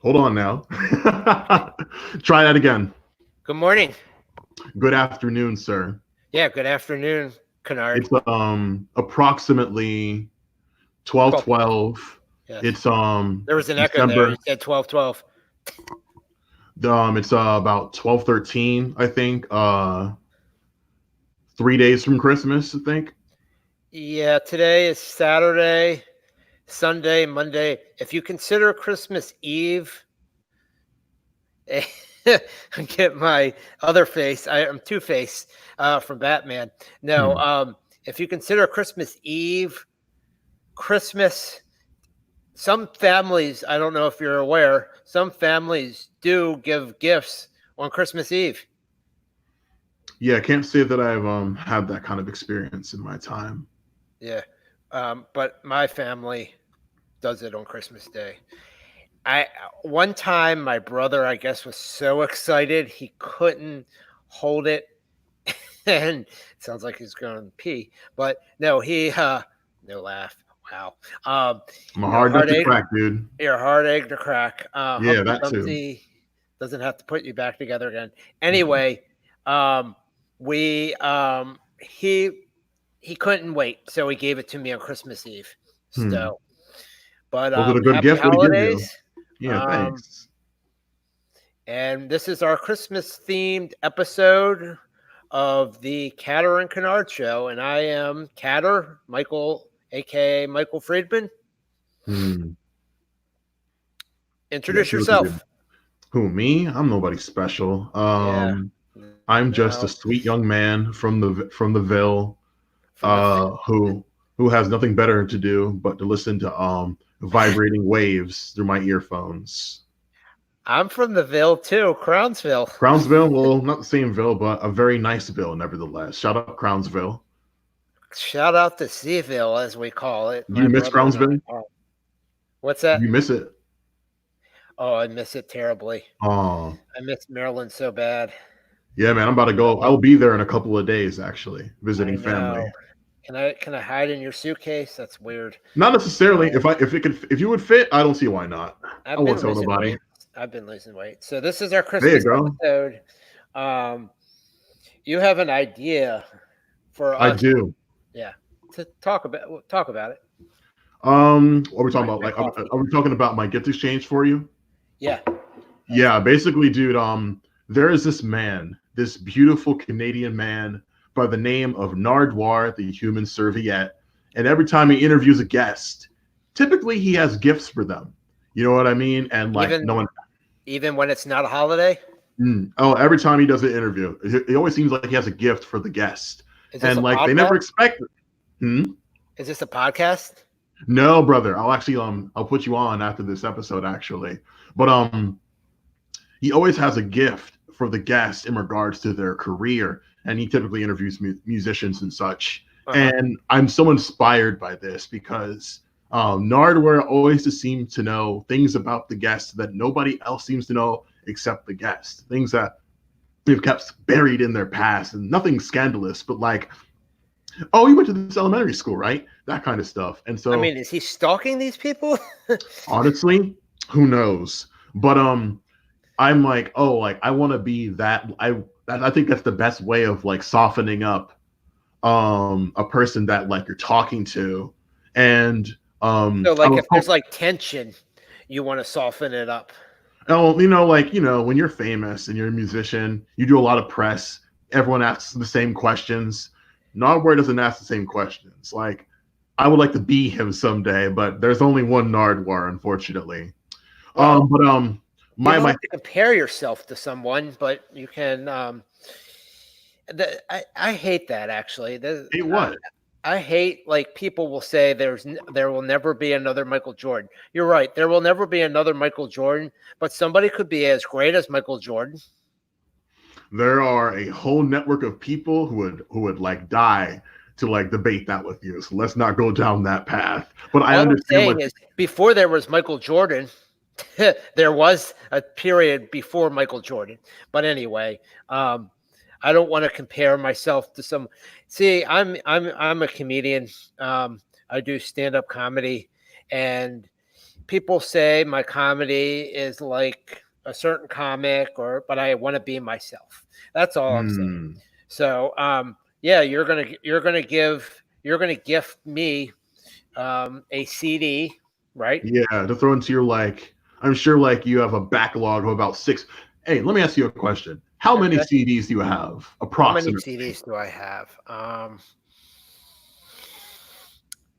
Hold on now. Try that again. Good morning. Good afternoon, sir. Yeah, good afternoon, Kenard. It's approximately 12 12:12. 12. Yes. It's There was an echo there. You December. said 12:12. It's about 12:13, I think. 3 days from Christmas, I think. Yeah, today is Saturday, Sunday, Monday. If you consider Christmas Eve, get my other face. I'm Two Face from Batman. No, Hmm. if you consider Christmas Eve, Christmas, some families, I don't know if you're aware, some families do give gifts on Christmas Eve. Yeah, I can't say that I've had that kind of experience in my time. Yeah. But my family does it on Christmas Day. I One time my brother, I guess, was so excited he couldn't hold it, and it sounds like he's going to pee. But no, he no laugh. Wow. Um, My your hard nut heart to egg, crack, dude. your heart egg to crack. Yeah, Humpty that too. Dumpty doesn't have to put you back together again. Anyway, um, we he couldn't wait, so he gave it to me on Christmas Eve. Hmm. So, but Was it a good happy gift? What did he give holidays. you? Yeah, Um, thanks. and this is our Christmas themed episode of the Catr and Kenard show, and I am Catr, Michael, aka Michael Friedman. Hmm. Introduce Yes, he was a good. yourself. Who, me? I'm nobody special. Yeah. I'm just a No, sweet young man from the Ville, from the who has nothing better to do but to listen to vibrating waves through my earphones. I'm from the Ville too, Crownsville. Crownsville, well, not the same Ville, but a very nice Ville, nevertheless. Shout out Crownsville. Shout out to Seaville, as we call it. Do My you miss brother and I. Crownsville? What's Do that? you miss it? Oh, I miss it terribly. Oh, I miss Maryland so bad. yeah, man. I'm about to go. Uh, I'll be there in a couple of days, actually, I visiting family. know. Can I hide in your suitcase? That's weird. Not necessarily. Uh, If you would fit, I don't see why not. I I've won't been tell losing nobody. weight. I've been losing weight. So this is our There you Christmas go. episode. Um, you have an idea for I us, do. yeah, to talk about it. What are we talking Like about? my Like, coffee. are we talking about my gift exchange for you? Yeah, that's Yeah, basically, dude. There is this man, this beautiful Canadian man by the name of Nardwar, the human serviette, and every time he interviews a guest, typically he has gifts for them. You know what I mean? And like, even no one. even when it's not a holiday. Oh, every time he does an interview, it always seems like he has a gift for the guest, Is this and a like they never podcast? expect. Hmm? Is this a podcast? No, brother. I'll put you on after this episode actually. But he always has a gift for the guest in regards to their career, and he typically interviews musicians and such. Uh huh. And I'm so inspired by this because Nardware always seems to know things about the guest that nobody else seems to know except the guest. Things that they've kept buried in their past, and nothing scandalous, but like, oh, you went to this elementary school, right? That kind of stuff. And I so mean, is he stalking these people? honestly, who knows? But I'm like, oh, like I want to be that. I think that's the best way of like softening up a person that like you're talking to, and So, I like, was if there's like tension, you want to soften it up. oh, like when you're famous and you're a musician, you do a lot of press. Everyone asks the same questions. Nardwar doesn't ask the same questions. Like I would like to be him someday, but there's only one Nardwar, unfortunately. Well, But you my don't my have to compare yourself to someone, but you can. I hate that actually. hey, what? I hate like people will say there will never be another Michael Jordan. You're right. There will never be another Michael Jordan, but somebody could be as great as Michael Jordan. There are a whole network of people who would like die to like debate that with you. So let's not go down that path. But I All I'm understand what saying is before there was Michael Jordan, there was a period before Michael Jordan. But anyway, I don't want to compare myself to some. See, I'm a comedian. I do stand up comedy, and people say my comedy is like a certain comic, but I want to be myself. That's all I'm saying. So, yeah, you're gonna gift me a CD, right? Yeah, to throw into your like, I'm sure like you have a backlog of about 6. Hey, let me ask you a question. How many Okay. CDs do you have, How many approximately? CDs do I have?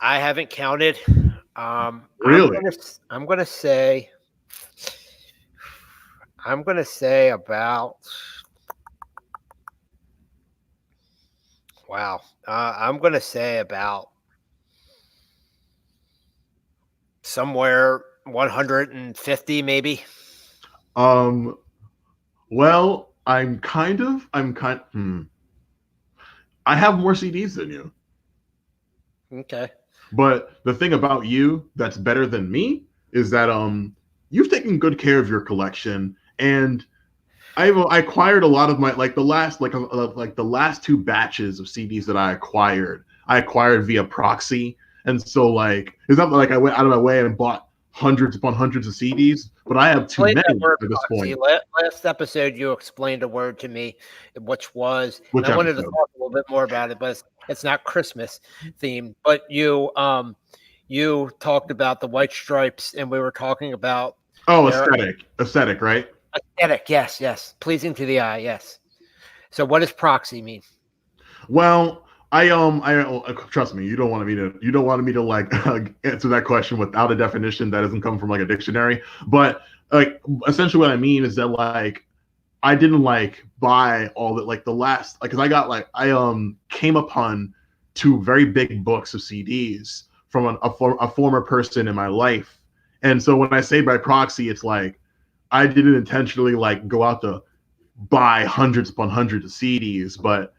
I haven't counted. Really? I'm gonna say about, wow. I'm gonna say about somewhere 150 maybe. Um, well, I have more CDs than you. Okay. But the thing about you that's better than me is that you've taken good care of your collection, and I acquired a lot of my like the last 2 batches of CDs that I acquired via proxy, and so like it's not like I went out of my way and bought hundreds upon hundreds of CDs, but I have too Explain that many word at this proxy. point. Last episode, you explained a word to me, which was, and Which I wanted to episode? talk a little bit more about it, but it's not Christmas themed. But you talked about the White Stripes, and we were talking about Oh, their aesthetic, right? aesthetic. Yes, yes, pleasing to the eye. Yes. So, what does proxy mean? Well, I trust me. You don't want me to like answer that question without a definition that doesn't come from like a dictionary. But like essentially, what I mean is that like I didn't like buy all that like the last like because I got like I came upon 2 very big books of CDs from a former person in my life, and so when I say by proxy, it's like I didn't intentionally like go out to buy hundreds upon hundreds of CDs, but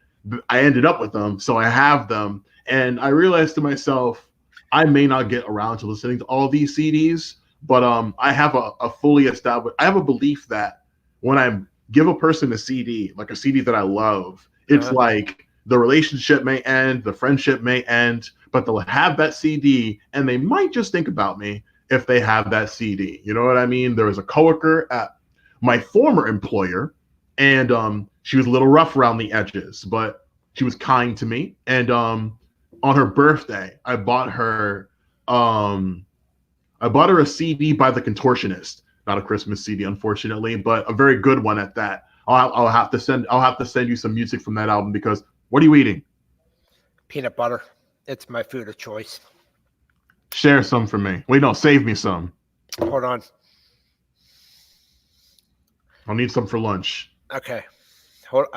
I ended up with them, so I have them, and I realized to myself, I may not get around to listening to all these CDs, but I have a fully established. I have a belief that when I give a person a CD, like a CD that I love, it's Uh, like the relationship may end, the friendship may end, but they'll have that CD, and they might just think about me if they have that CD. You know what I mean? There was a coworker at my former employer, and she was a little rough around the edges, but she was kind to me. And on her birthday, um, I bought her a CD by the Contortionist. Not a Christmas CD, unfortunately, but a very good one at that. I'll have to send you some music from that album because what are you eating? Peanut butter. It's my food of choice. Share some for me. Wait, no, save me some. Hold on. I'll need some for lunch. Okay. Hold.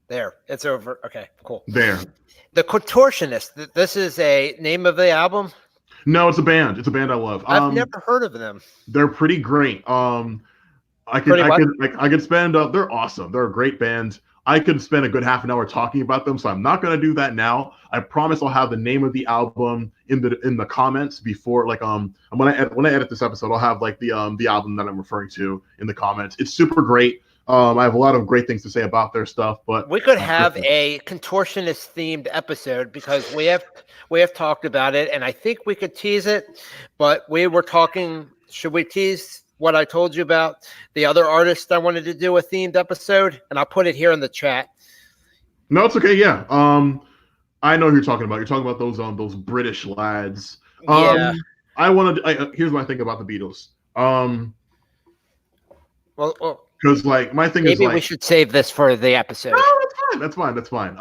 There. It's over. Okay. Cool. There. The Contortionist. This is a name of the album. No, it's a band. It's a band I love. I've never heard of them. They're pretty great. Pretty what? I could spend. They're awesome. They're a great band. I could spend a good half an hour talking about them, so I'm not gonna do that now. I promise I'll have the name of the album in the comments before like when I edit this episode, I'll have like the album that I'm referring to in the comments. It's super great. I have a lot of great things to say about their stuff, but We could have a Contortionist themed episode because we have talked about it, and I think we could tease it. But we were talking. Should we tease what I told you about the other artist I wanted to do a themed episode? And I'll put it here in the chat. No, it's okay. Yeah. I know who you're talking about. You're talking about those British lads. Yeah. I wanted. Here's what I think about the Beatles. Well, because like my thing is maybe like we should save this for the episode. no, that's fine. That's fine.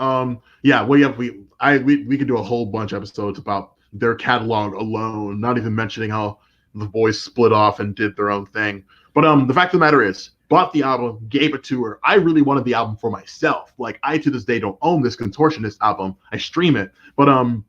Yeah, we could do a whole bunch of episodes about their catalog alone, not even mentioning how the boys split off and did their own thing. But the fact of the matter is, bought the album, gave it to her. I really wanted the album for myself. Like I to this day don't own this Contortionist album. I stream it, but I'm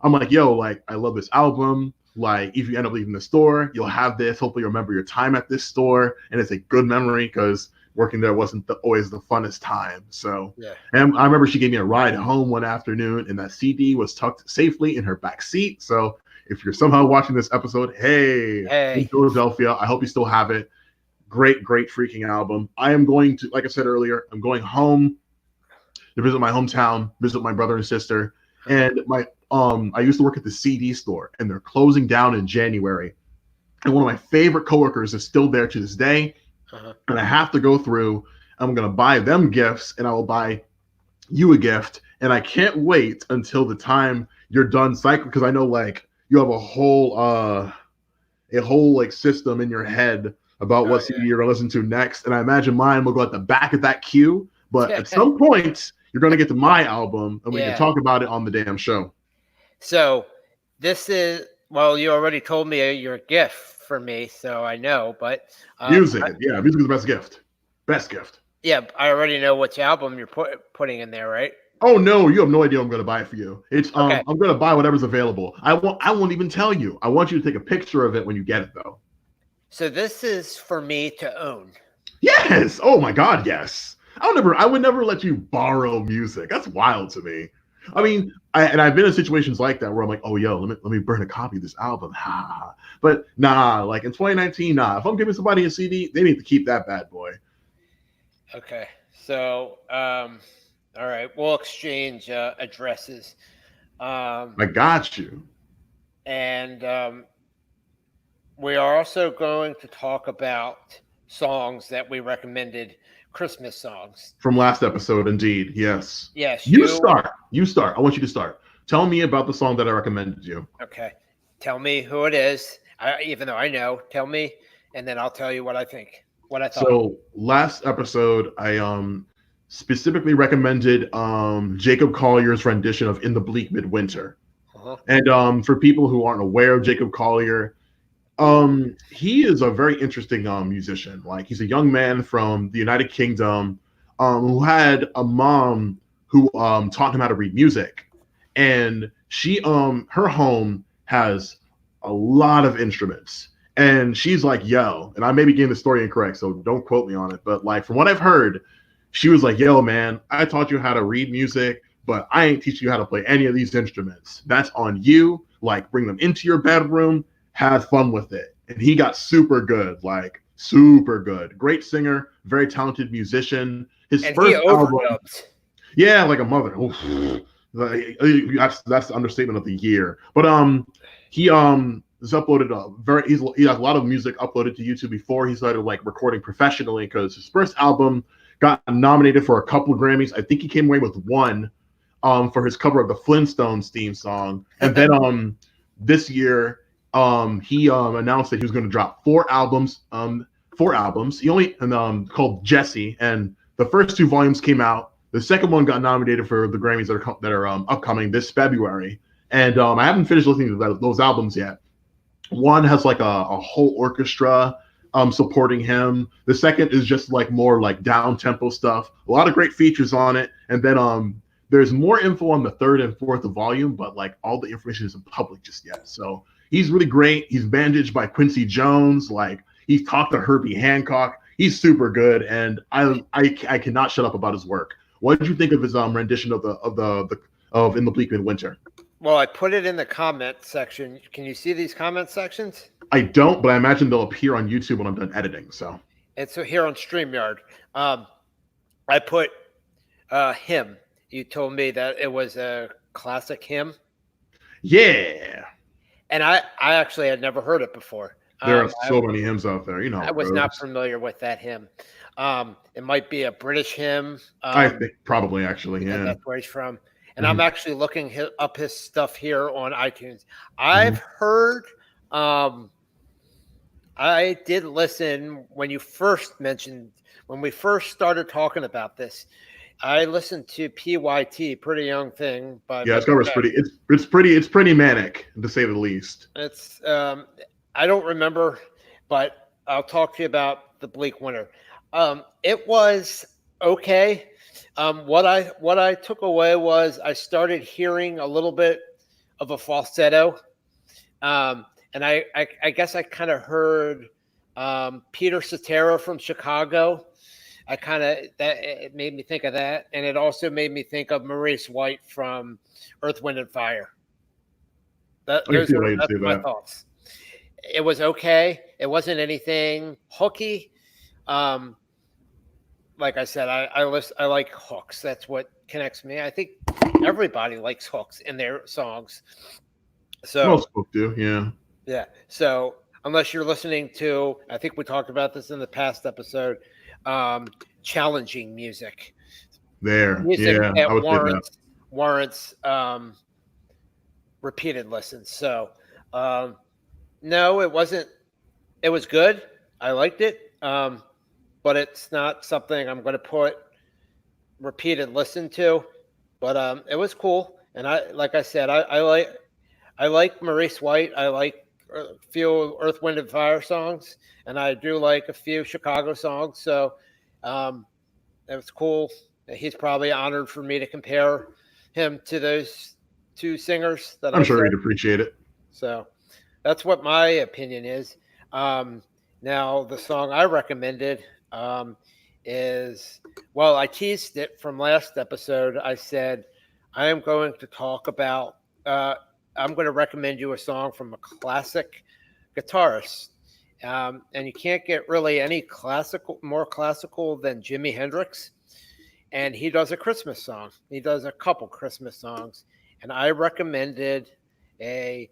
like, yo, like I love this album. Like if you end up leaving the store, you'll have this. Hopefully, you remember your time at this store, and it's a good memory because working there wasn't always the funnest time. So, Yeah. and I remember she gave me a ride home one afternoon, and that CD was tucked safely in her back seat. So, if you're somehow watching this episode, hey, in Philadelphia, I hope you still have it. Great, great freaking album. I am going to, like I said earlier, I'm going home to visit my hometown, visit my brother and sister, and I used to work at the CD store, and they're closing down in January. and one of my favorite coworkers is still there to this day. And I have to go through. I'm gonna buy them gifts, and I will buy you a gift. And I can't wait until the time you're done cycling, because I know like you have a whole like system in your head about what CD you're gonna listen to next. And I imagine mine will go at the back of that queue. But at some point, you're gonna get to my album, and we can talk about it on the damn show. So this is, well, you already told me your gift for me, so I know. But music is the best gift. Best gift. Yeah, I already know which album you're putting in there, right? Oh no, you have no idea what I'm going to buy for you. It's okay. I'm going to buy whatever's available. I won't even tell you. I want you to take a picture of it when you get it, though. So this is for me to own. Yes. Oh my God, yes. I would never let you borrow music. That's wild to me. I mean, I've been in situations like that where I'm like, oh yo, let me burn a copy of this album. But nah, like in 2019, nah. If I'm giving somebody a CD, they need to keep that bad boy. Okay. So all right, we'll exchange addresses. I got you. And we are also going to talk about songs that we recommended, Christmas songs. From last episode, indeed, yes. Yes. You start. I want you to start. Tell me about the song that I recommended you. Okay. Tell me who it is. Even though I know, tell me, and then I'll tell you what I think, what I thought. So last episode, I specifically recommended Jacob Collier's rendition of "In the Bleak Midwinter." And for people who aren't aware of Jacob Collier, he is a very interesting musician. Like, he's a young man from the United Kingdom who had a mom who taught him how to read music, and she her home has a lot of instruments. And she's like, yo, and I may be getting the story incorrect, so don't quote me on it, but like from what I've heard, she was like, yo, man, I taught you how to read music, but I ain't teaching you how to play any of these instruments. That's on you. Like, bring them into your bedroom, have fun with it. And he got super good, like super good. Great singer, very talented musician. His first album, yeah, like a mother. That's the understatement of the year. But he has uploaded he has a lot of music uploaded to YouTube before he started like recording professionally, because his first album got nominated for a couple of Grammys. I think he came away with one for his cover of the Flintstones theme song. And then this year he announced that he was going to drop four albums. He only called Jesse, and the first two volumes came out. The second one got nominated for the Grammys that are upcoming this February. And I haven't finished listening to those albums yet. One has like a whole orchestra supporting him. The second is just like more like down tempo stuff. A lot of great features on it. And then there's more info on the third and fourth volume, but like all the information isn't public just yet. So he's really great. He's bandaged by Quincy Jones. Like, he's talked to Herbie Hancock. He's super good, and I cannot shut up about his work. What did you think of his rendition of In the Bleak Midwinter? Well, I put it in the comment section. Can you see these comment sections? I don't, but I imagine they'll appear on YouTube when I'm done editing. So it's here on StreamYard. I put hymn. You told me that it was a classic hymn. Yeah. And I actually had never heard it before. There are so many hymns out there, you know. I was not familiar with that hymn. It might be a British hymn. I think probably, actually, yeah. That's where he's from. And I'm actually looking up his stuff here on iTunes. I've heard, I did listen when you first mentioned, when we first started talking about this. I listened to PYT, Pretty Young Thing. Yeah, it's pretty. It's pretty manic, to say the least. It's I don't remember, but I'll talk to you about the Bleak Winter. It was okay. What I took away was I started hearing a little bit of a falsetto, and I guess I kind of heard Peter Cetera from Chicago. It made me think of that, and it also made me think of Maurice White from Earth, Wind, and Fire. That's my thoughts. It was okay. It wasn't anything hooky. Like I said, I like hooks. That's what connects me. I think everybody likes hooks in their songs. So most folk do, yeah. Yeah. So unless you're listening to, I think we talked about this in the past episode, um, challenging music, music Yeah, that I would say that. warrants repeated listens. So um, no, it wasn't. It was good. I liked it, but it's not something I'm going to put repeated listen to. But it was cool, and like I said, I like Maurice White. I like a few Earth, Wind, and Fire songs, and I do like a few Chicago songs. So um, it was cool. He's probably honored for me to compare him to those two singers that I'm I sure said. he'd appreciate it. So that's what my opinion is. Um, Now, the song I recommended is, well, I teased it from last episode. I said, I am going to talk about, I'm going to recommend you a song from a classic guitarist. And you can't get really any more classical than Jimi Hendrix. And he does a Christmas song. He does a couple Christmas songs. And I recommended a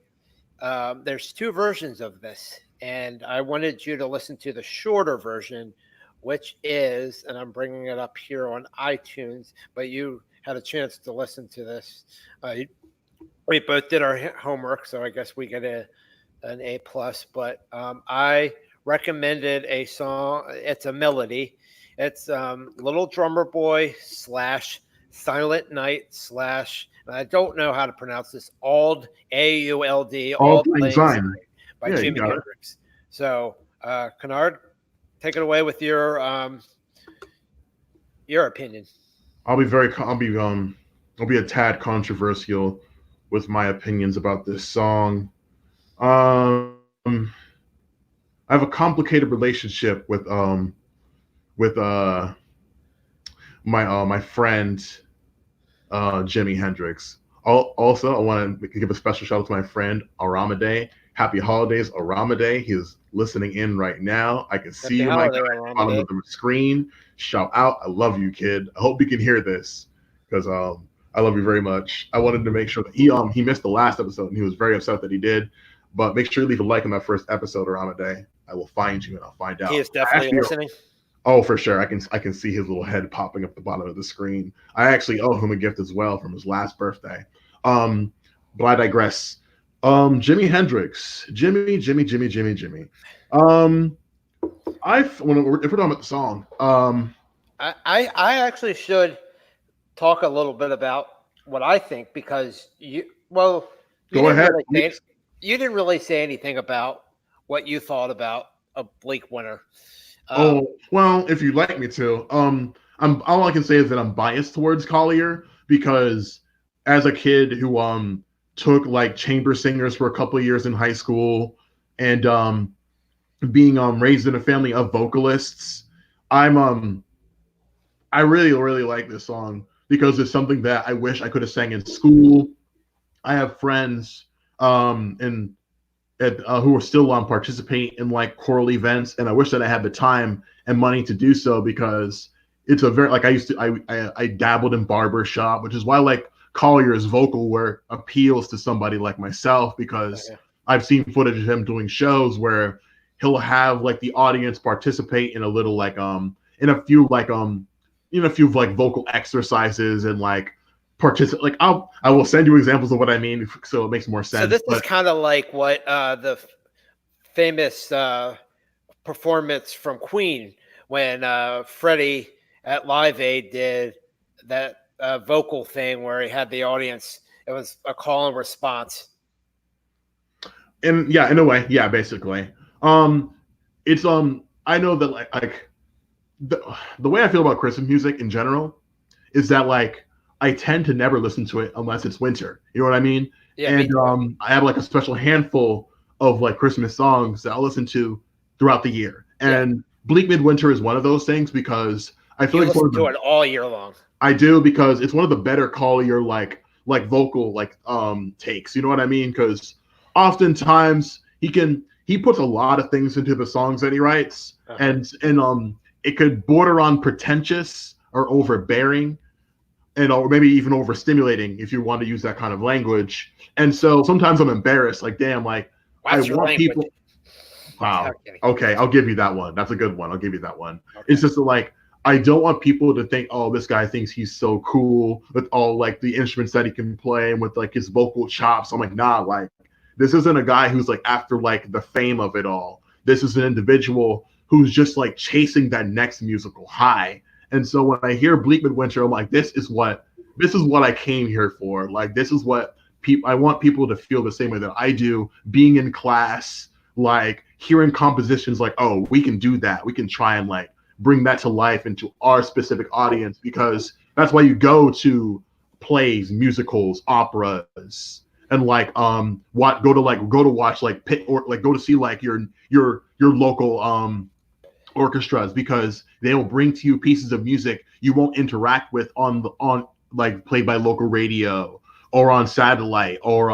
there's two versions of this, and I wanted you to listen to the shorter version, which is, and I'm bringing it up here on iTunes, but you had a chance to listen to this. We both did our homework, so I guess we get an A plus. But I recommended a song. It's a melody. It's Little Drummer Boy slash Silent Night slash, and I don't know how to pronounce this, Auld, AULD, All Auld Lang Lang Syne Syne. by Yeah, you Jimi got it. Hendrix. So, Kenard, take it away with your opinion. I'll be very. I'll be a tad controversial with my opinions about this song. Um, I have a complicated relationship with my friend Jimi Hendrix. Also, I want to give a special shout out to my friend Aramade. Happy holidays, Aramade. He's listening in right now. I can see you, my guy, at the bottom of the screen. Shout out. I love you, kid. I hope you can hear this because I love you very much. I wanted to make sure that he missed the last episode and he was very upset that he did. But make sure you leave a like on that first episode, Aramade. I will find you and I'll find out. He is definitely listening. Oh, for sure. I can see his little head popping up the bottom of the screen. I actually owe him a gift as well from his last birthday. But I digress. Jimi Hendrix. Jimmy. If we're talking about the song, I actually should talk a little bit about what I think, because go ahead. You didn't really say anything about what you thought about a Bleak Winter. Well, if you'd like me to, all I can say is that I'm biased towards Collier because as a kid who took like chamber singers for a couple of years in high school and being raised in a family of vocalists, I really like this song because it's something that I wish I could have sang in school. I have friends who are still participating in like choral events, and I wish that I had the time and money to do so because it's a very I dabbled in barbershop, which is why like Collier's vocal work appeals to somebody like myself because I've seen footage of him doing shows where he'll have like the audience participate in a little like in a few vocal exercises and like participate. Like I will send you examples of what I mean so it makes more sense. So this is kind of like what the famous performance from Queen when Freddie at Live Aid did that vocal thing where he had the audience. It was a call and response. And yeah, in a way, yeah, basically. It's I know that like the way I feel about Christmas music in general is that like I tend to never listen to it unless it's winter. You know what I mean? Yeah. And I have like a special handful of like Christmas songs that I'll listen to throughout the year. And Bleak Midwinter is one of those things because I feel like listen to it all year long. I do because it's one of the better Collier like vocal like takes. You know what I mean? Because oftentimes he puts a lot of things into the songs that he writes, and it could border on pretentious or overbearing, or maybe even overstimulating if you want to use that kind of language. And so sometimes I'm embarrassed, like damn, like What's I want people. Wow. Okay. Okay, I'll give you that one. That's a good one. I'll give you that one. Okay. It's just like I don't want people to think, oh, this guy thinks he's so cool with all like the instruments that he can play and with like his vocal chops. I'm like, nah, like this isn't a guy who's like after like the fame of it all. This is an individual who's just like chasing that next musical high. And so when I hear Bleak Midwinter, I'm like, this is what I came here for. Like this is what people I want people to feel the same way that I do, being in class, like hearing compositions like, oh, we can do that. We can try and like bring that to life into our specific audience, because that's why you go to plays, musicals, operas, and like go to watch like pit or like go to see like your local orchestras, because they will bring to you pieces of music you won't interact with on like played by local radio or on satellite or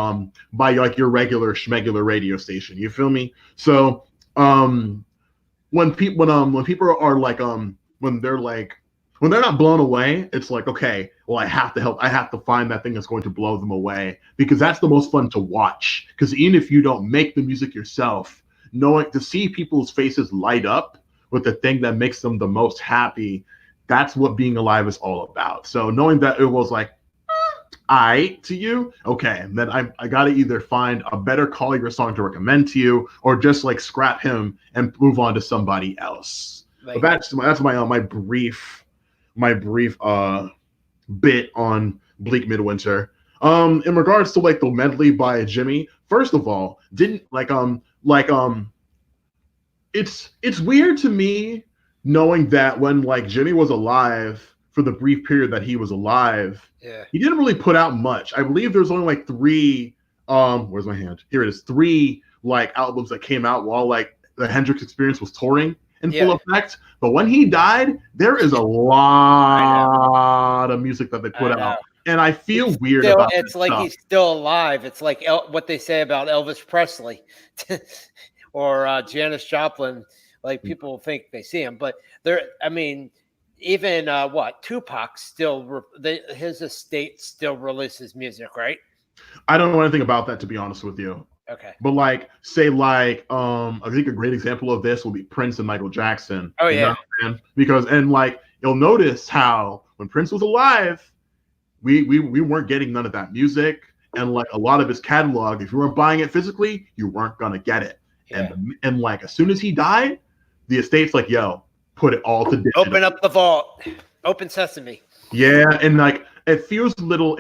by like your regular schmegular radio station. You feel me? So when people are like when they're not blown away, it's like, okay, well, I have to find that thing that's going to blow them away, because that's the most fun to watch. Because even if you don't make the music yourself, knowing to see people's faces light up with the thing that makes them the most happy, that's what being alive is all about. So knowing that it was like to you, okay, then I gotta either find a better colleague or song to recommend to you, or just like scrap him and move on to somebody else. Like, but that's my brief bit on Bleak Midwinter. In regards to like the medley by Jimmy, first of all, it's weird to me knowing that when like Jimmy was alive, for the brief period that he was alive, he didn't really put out much. I believe there's only like three where's my hand? Here it is. Three like albums that came out while like the Hendrix Experience was touring in full effect. But when he died, there is a lot of music that they put out. And I feel weird about it. It's like stuff. He's still alive. It's like what they say about Elvis Presley or Janis Joplin. Like people think they see him, but even Tupac still his estate still releases music, right? I don't know anything about that, to be honest with you. Okay. But like say like I think a great example of this will be Prince and Michael Jackson. Oh yeah. Because and like you'll notice how when Prince was alive, we weren't getting none of that music, and like a lot of his catalog, if you weren't buying it physically, you weren't gonna get it. Yeah. And like as soon as he died, the estate's like, yo, put it all to digital. Open up the vault. Open sesame. Yeah, and like it feels a little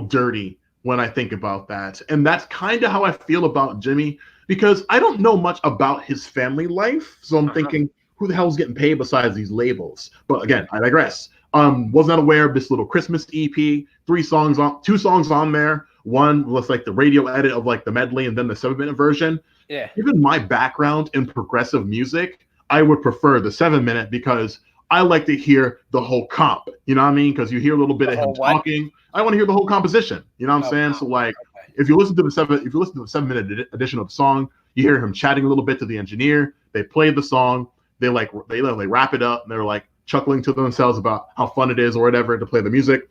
dirty when I think about that. And that's kind of how I feel about Jimmy, because I don't know much about his family life. So I'm thinking, who the hell is getting paid besides these labels? But again, I digress. Was not aware of this little Christmas EP, 2 songs on there. One was like the radio edit of like the medley, and then the 7-minute version. Yeah. Given my background in progressive music, I would prefer the 7-minute, because I like to hear the whole comp. You know what I mean? Because you hear a little bit of him talking. I want to hear the whole composition. You know what I'm saying? So like, if you listen to the 7-minute edition of the song, you hear him chatting a little bit to the engineer. They play the song. They wrap it up, and they're like chuckling to themselves about how fun it is or whatever to play the music.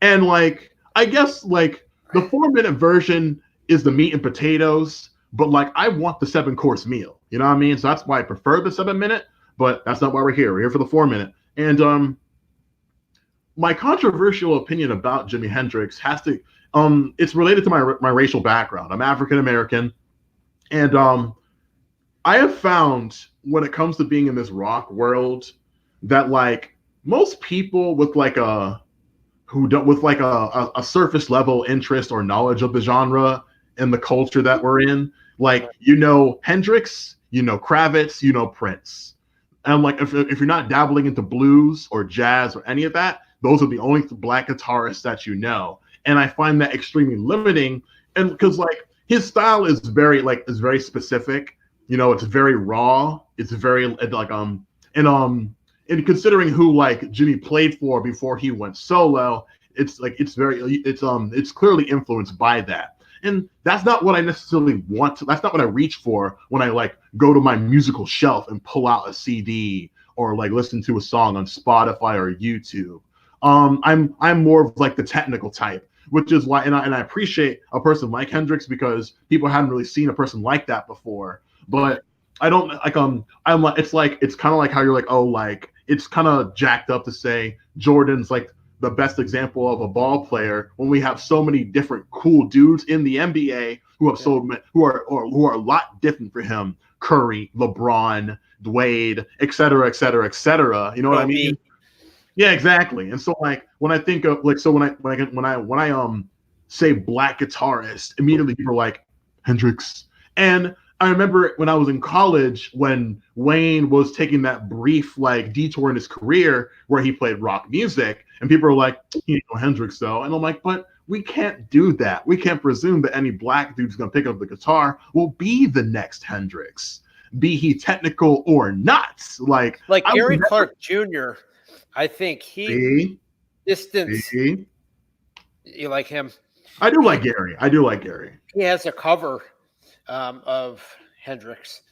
And like, I guess like the 4-minute version is the meat and potatoes, but like I want the 7-course meal. You know what I mean? So that's why I prefer the 7-minute, but that's not why we're here. We're here for the 4-minute. And my controversial opinion about Jimi Hendrix has to it's related to my racial background. I'm African American, and I have found when it comes to being in this rock world that like most people with like a surface level interest or knowledge of the genre and the culture that we're in, like Hendrix, Kravitz, Prince. And like if you're not dabbling into blues or jazz or any of that, those are the only Black guitarists that you know. And I find that extremely limiting, and because like his style is very specific. It's very raw. It's very like and considering who like Jimmy played for before he went solo, it's clearly influenced by that. And that's not what I necessarily want to, that's not what I reach for when I like go to my musical shelf and pull out a CD or like listen to a song on Spotify or YouTube. I'm more of like the technical type, which is why, and I appreciate a person like Hendrix, because people haven't really seen a person like that before. But I don't like I'm like it's kind of like how you're like, oh, like it's kind of jacked up to say Jordan's like the best example of a ball player when we have so many different cool dudes in the NBA who have who are a lot different for him. Curry, LeBron, Wade, et cetera, et cetera, et cetera. You know what I mean? Yeah, exactly. And so like when I think of like so when I say black guitarist, immediately people are like Hendrix. And I remember when I was in college when Wayne was taking that brief like detour in his career where he played rock music, and people are like, you know, Hendrix though. And I'm like, but we can't do that. We can't presume that any black dude's gonna pick up the guitar will be the next Hendrix, be he technical or not. Like Gary Clark Jr. I think he distance. You like him? I do like Gary. I do like Gary. He has a cover of Hendrix.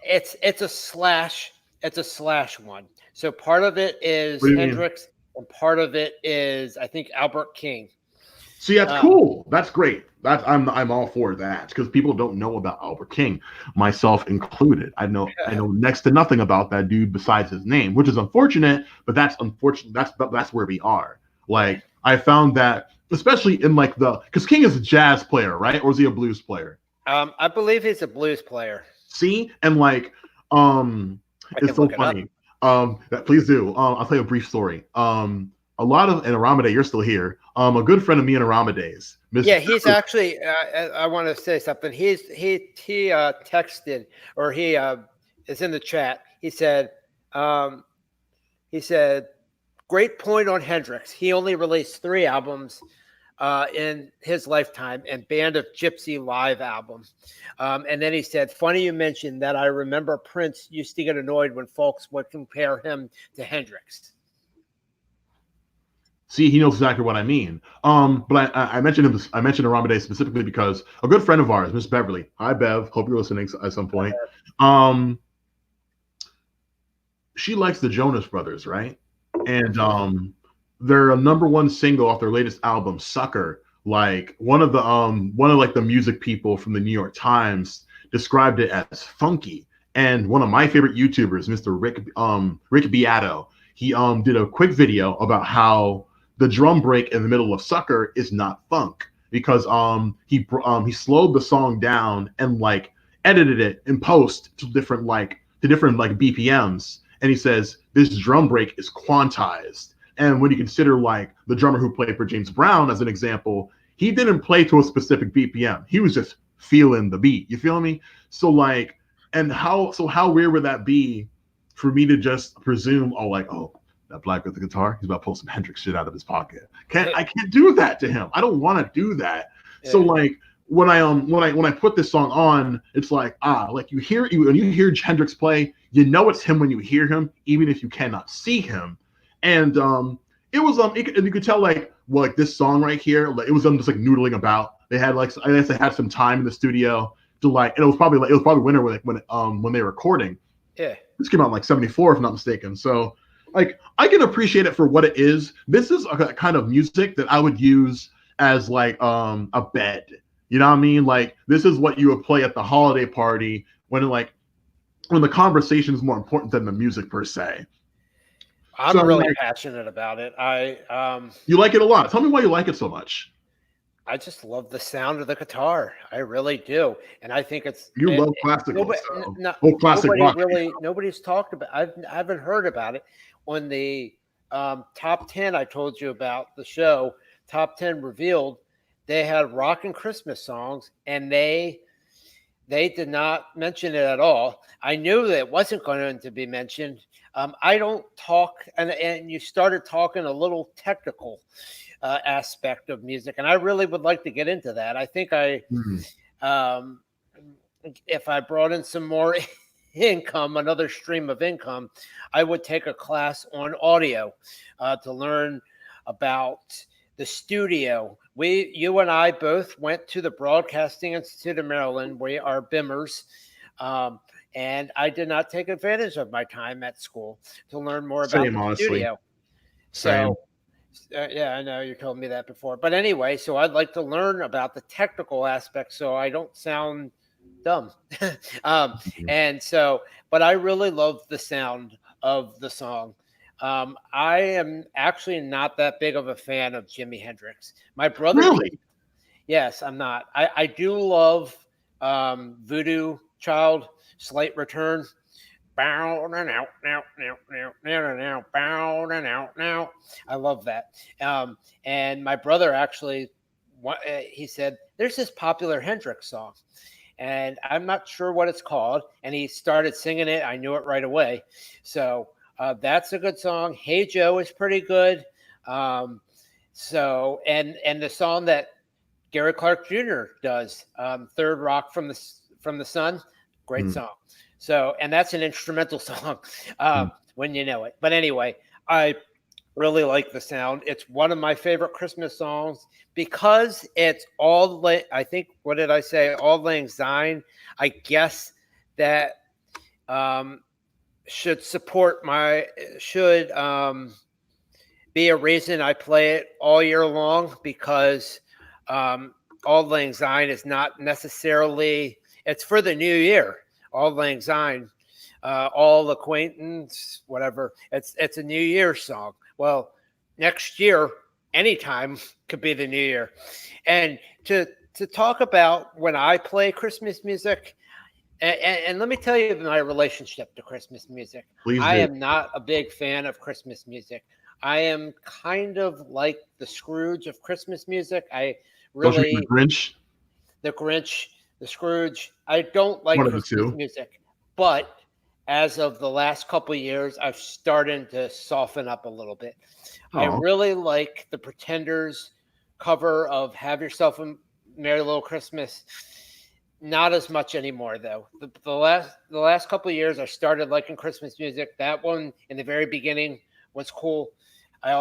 It's a slash. It's a slash one. So part of it is Hendrix, and part of it is I think Albert King. See, that's cool. That's great. I'm all for that because people don't know about Albert King, myself included. I know next to nothing about that dude besides his name, which is unfortunate. But that's unfortunate. That's where we are. Like I found that, especially in like because King is a jazz player, right? Or is he a blues player? I believe he's a blues player. See, and like it's so funny. Please do. I'll tell you a brief story. A lot of, and Aramide, you're still here. A good friend of me and Aramide's. Yeah, he's actually. I want to say something. He texted, or he is in the chat. He said, great point on Hendrix. He only released 3 albums in his lifetime, and Band of Gypsy live album. And then he said, funny you mentioned that. I remember Prince used to get annoyed when folks would compare him to Hendrix. See, he knows exactly what I mean. But I mentioned him. I mentioned Aramide specifically because a good friend of ours, Miss Beverly. Hi, Bev. Hope you're listening at some point. She likes the Jonas Brothers, right? And their #1 single off their latest album, "Sucker." Like one of the music people from the New York Times described it as funky. And one of my favorite YouTubers, Mr. Rick Beato, he did a quick video about how the drum break in the middle of "Sucker" is not funk because he slowed the song down and like edited it in post to different BPMs, and he says this drum break is quantized. And when you consider like the drummer who played for James Brown as an example, he didn't play to a specific BPM. He was just feeling the beat. You feel me? So like, and how weird would that be for me to just presume, that black with the guitar, he's about to pull some Hendrix shit out of his pocket. I can't do that to him. I don't want to do that. Yeah. So like when I put this song on, it's like like when you hear Hendrix play, you know it's him when you hear him, even if you cannot see him. And it was and you could tell like this song right here, like it was them just like noodling about. They had like I guess they had some time in the studio to like, and it was probably winter when they were recording. Yeah, this came out in like '74 if I'm not mistaken. So like I can appreciate it for what it is. This is a kind of music that I would use as like a bed. You know what I mean? Like this is what you would play at the holiday party when the conversation is more important than the music per se. I'm really passionate about it. You like it a lot. Tell me why you like it so much. I just love the sound of the guitar. I really do, and I think it's love classical. Classic rock. Nobody's talked about. I haven't heard about it on the top 10. I told you about the show top 10 revealed. They had rock and Christmas songs, and they did not mention it at all. I knew that it wasn't going to be mentioned. I don't talk, and you started talking a little technical aspect of music, and I really would like to get into that. I think if I brought in some more income, another stream of income, I would take a class on audio to learn about the studio. You and I both went to the Broadcasting Institute of Maryland. We are BIMers. And I did not take advantage of my time at school to learn more about the studio. So, yeah, I know you told me that before. But anyway, so I'd like to learn about the technical aspects so I don't sound dumb. And so, but I really love the sound of the song. I am actually not that big of a fan of Jimi Hendrix. My brother, Really? yes, I'm not. I do love Voodoo Child, Slight Return. Bow now now now now now now now bow now now. I love that. And my brother actually, he said, "There's this popular Hendrix song, and I'm not sure what it's called." And he started singing it. I knew it right away. So that's a good song. Hey Joe is pretty good. So and the song that Gary Clark Jr. does, Third Rock from the Sun, great song. So, and that's an instrumental song when you know it. But anyway, I really like the sound. It's one of my favorite Christmas songs because it's I think, what did I say? Auld Lang Syne. I guess that should be a reason I play it all year long, because Auld Lang Syne is not necessarily, it's for the new year. Auld Lang Syne, all acquaintance, whatever. It's a New Year's song. Well, next year, anytime could be the New Year. And to talk about when I play Christmas music, and let me tell you my relationship to Christmas music. Please I do. am not a big fan of Christmas music. I am kind of like the Scrooge of Christmas music. I really, the Grinch. The Grinch, the Scrooge. I don't like One of the Christmas two. music, but as of the last couple of years, I've started to soften up a little bit. I really like the Pretenders cover of "Have Yourself a Merry Little Christmas." Not as much anymore, though. The last couple of years, I started liking Christmas music. That one in the very beginning was cool. I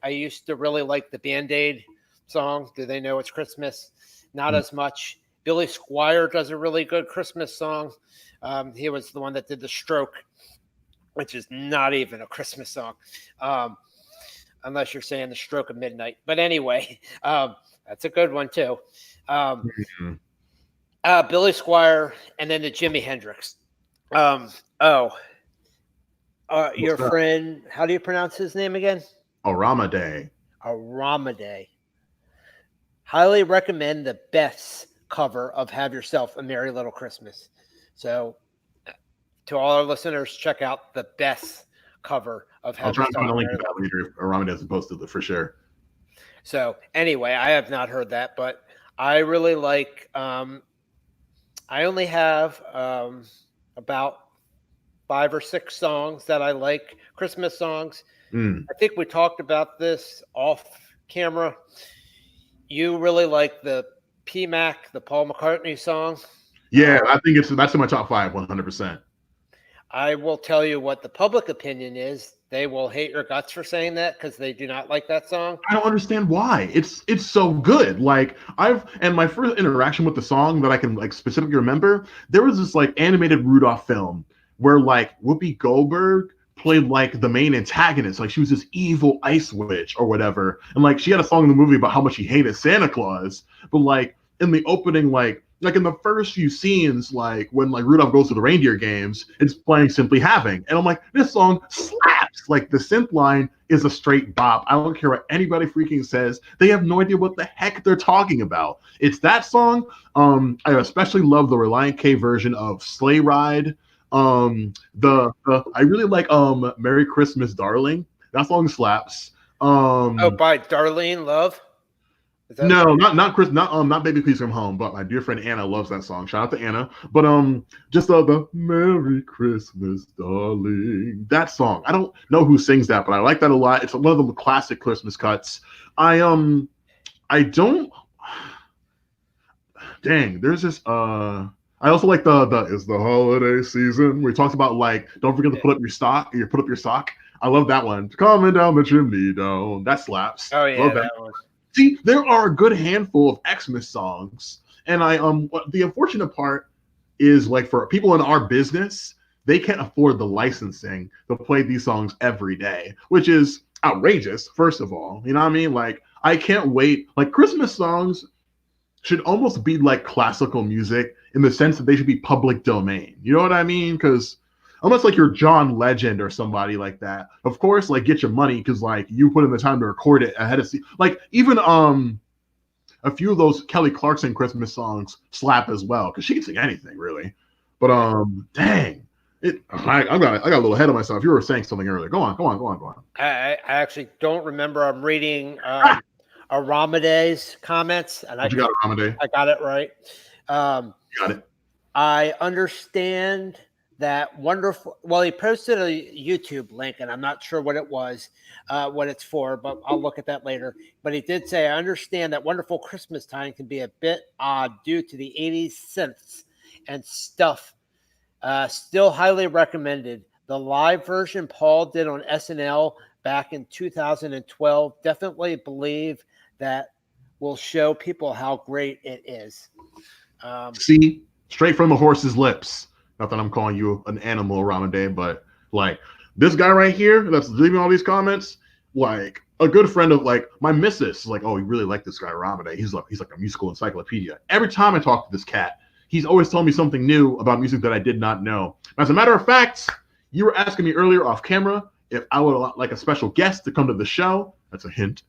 used to really like the Band-Aid song, "Do They Know It's Christmas?" Not as much. Billy Squier does a really good Christmas song. He was the one that did "The Stroke," which is not even a Christmas song, unless you're saying "The Stroke of Midnight." But anyway, that's a good one too. Billy Squier, and then the Jimi Hendrix. Your friend, how do you pronounce his name again? Aramade. Aramade. Highly recommend the best cover of "Have Yourself a Merry Little Christmas." So, to all our listeners, check out the best cover of "Have Yourself a Merry Little Christmas." I'll try to find a link to that later. Aramade hasn't posted it for sure. So, anyway, I have not heard that, but I really like. I only have about 5 or 6 songs that I like, Christmas songs. I think we talked about this off camera. You really like the PMAC, the Paul McCartney song. Yeah, I think that's in my top 5, 100%. I will tell you what the public opinion is. They will hate your guts for saying that because they do not like that song. I don't understand why. It's so good. Like my first interaction with the song that I can like specifically remember, there was this like animated Rudolph film where like Whoopi Goldberg played like the main antagonist. Like she was this evil ice witch or whatever. And like she had a song in the movie about how much she hated Santa Claus. But like in the opening, like in the first few scenes, like when like Rudolph goes to the reindeer games, it's playing Simply Having. And I'm like, this song slaps. Like the synth line is a straight bop. I don't care what anybody freaking says. They have no idea what the heck they're talking about. It's that song. I especially love the Reliant K version of Sleigh Ride. I really like Merry Christmas Darling. That song slaps. By Darlene Love? No, not Baby Please Come Home, but my dear friend Anna loves that song. Shout out to Anna. But just the Merry Christmas Darling. That song. I don't know who sings that, but I like that a lot. It's one of the classic Christmas cuts. I don't dang, there's this I also like the "It's the Holiday Season" where he talks about like don't forget to put up your sock. I love that one. Coming down the chimney down. That slaps. Oh yeah, love that one. See, there are a good handful of Xmas songs, and the unfortunate part is like for people in our business, they can't afford the licensing to play these songs every day, which is outrageous. First of all, you know what I mean? Like I can't wait. Like Christmas songs, should almost be like classical music in the sense that they should be public domain. You know what I mean? Because unless like you're John Legend or somebody like that, of course, like get your money because like you put in the time to record it ahead of like even a few of those Kelly Clarkson Christmas songs slap as well because she can sing anything really. But dang. I got a little ahead of myself. You were saying something earlier. Go on. I actually don't remember. I'm reading Aramade's comments, and What you got, Ramade? I got it right. You got it. I understand that wonderful. Well, he posted a YouTube link, and I'm not sure what it was, what it's for, but I'll look at that later. But he did say, I understand that Wonderful Christmas Time can be a bit odd due to the 80s synths and stuff. Still highly recommended. The live version Paul did on SNL back in 2012. Definitely believe that will show people how great it is. See, straight from the horse's lips. Not that I'm calling you an animal, Ramade, but like this guy right here that's leaving all these comments, like a good friend of like my missus is like, oh, we really like this guy, Ramade. He's like a musical encyclopedia. Every time I talk to this cat, he's always telling me something new about music that I did not know. As a matter of fact, you were asking me earlier off camera if I would like a special guest to come to the show. That's a hint.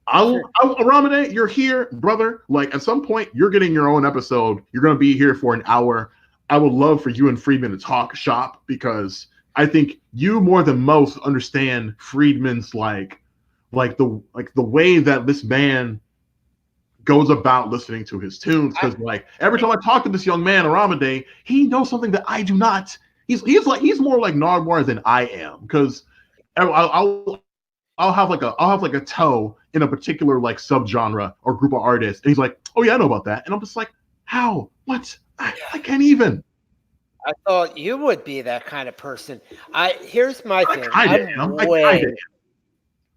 Ramade, you're here, brother. Like at some point, you're getting your own episode. You're going to be here for an hour. I would love for you and Friedman to talk shop because I think you more than most understand Friedman's like the way that this man goes about listening to his tunes. Because like every time I talk to this young man, Ramade, he knows something that I do not. He's more like Nardwuar than I am because I'll have like a toe in a particular like subgenre or group of artists, and he's like, "Oh yeah, I know about that," and I'm just like, "How? What? I can't even." I thought you would be that kind of person. Here's my thing.